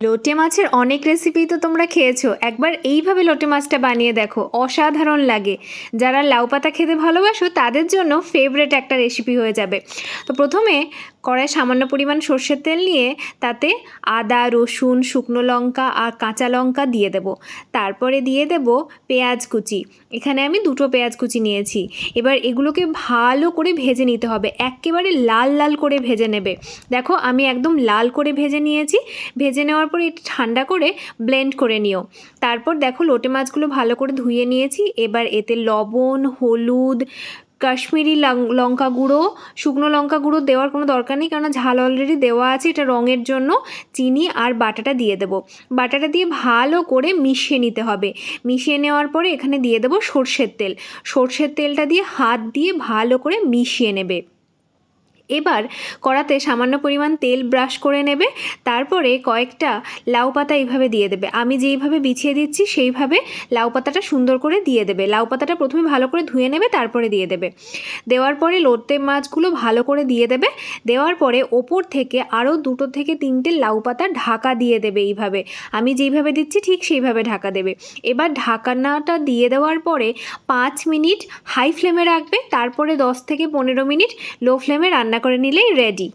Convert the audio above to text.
লোটে মাছের অনেক রেসিপি তো তোমরা খেয়েছো, একবার এইভাবে লোটে মাছটা বানিয়ে দেখো, অসাধারণ লাগে। যারা লাউ পাতা খেতে ভালোবাসো তাদের জন্য ফেভারেট একটা রেসিপি হয়ে যাবে। তো প্রথমে কড়াই সামান্য পরিমাণ সর্ষের তেল নিয়ে তাতে আদা, রসুন, শুকনো লঙ্কা আর কাঁচা লঙ্কা দিয়ে দেব। তারপরে দিয়ে দেব পেঁয়াজ কুচি। এখানে আমি 2টো পেঁয়াজ কুচি নিয়েছি। এবার এগুলোকে ভালো করে ভেজে নিতে হবে, একেবারে লাল লাল করে ভেজে নেবে। দেখো আমি একদম লাল করে ভেজে নিয়েছি। ভেজে নেওয়ার পর এটা ঠান্ডা করে ব্লেন্ড করে নিও। তারপর দেখো লোটে মাছগুলো ভালো করে ধুয়ে নিয়েছি। এবার এতে লবণ, হলুদ, কাশ্মীরি লঙ্কা গুঁড়ো, শুকনো লঙ্কা গুঁড়ো দেওয়ার কোনো দরকার নেই, কারণ ঝাল অলরেডি দেওয়া আছে, এটা রঙের জন্য। চিনি আর বাটাটা দিয়ে দেবো। বাটাটা দিয়ে ভালো করে মিশিয়ে নিতে হবে। মিশিয়ে নেওয়ার পরে এখানে দিয়ে দেবো সর্ষের তেল। সর্ষের তেলটা দিয়ে হাত দিয়ে ভালো করে মিশিয়ে নেবে। এবার কড়াতে সামান্য পরিমাণ তেল ব্রাশ করে নেবে। তারপরে কয়েকটা লাউ পাতা এইভাবে দিয়ে দেবে। আমি যেইভাবে বিছিয়ে দিচ্ছি সেইভাবে লাউ পাতাটা সুন্দর করে দিয়ে দেবে। লাউ পাতাটা প্রথমে ভালো করে ধুয়ে নেবে, তারপরে দিয়ে দেবে। দেওয়ার পরে লোটে মাছগুলো ভালো করে দিয়ে দেবে। দেওয়ার পরে ওপর থেকে আরও 2 থেকে 3টে লাউ পাতা ঢাকা দিয়ে দেবে। এইভাবে আমি যেইভাবে দিচ্ছি ঠিক সেইভাবে ঢাকা দেবে। এবার ঢাকনাটা দিয়ে দেওয়ার পরে 5 মিনিট হাই ফ্লেমে রাখবে। তারপরে 10 থেকে 15 মিনিট লো ফ্লেমে রান্না করে নিলেই রেডি।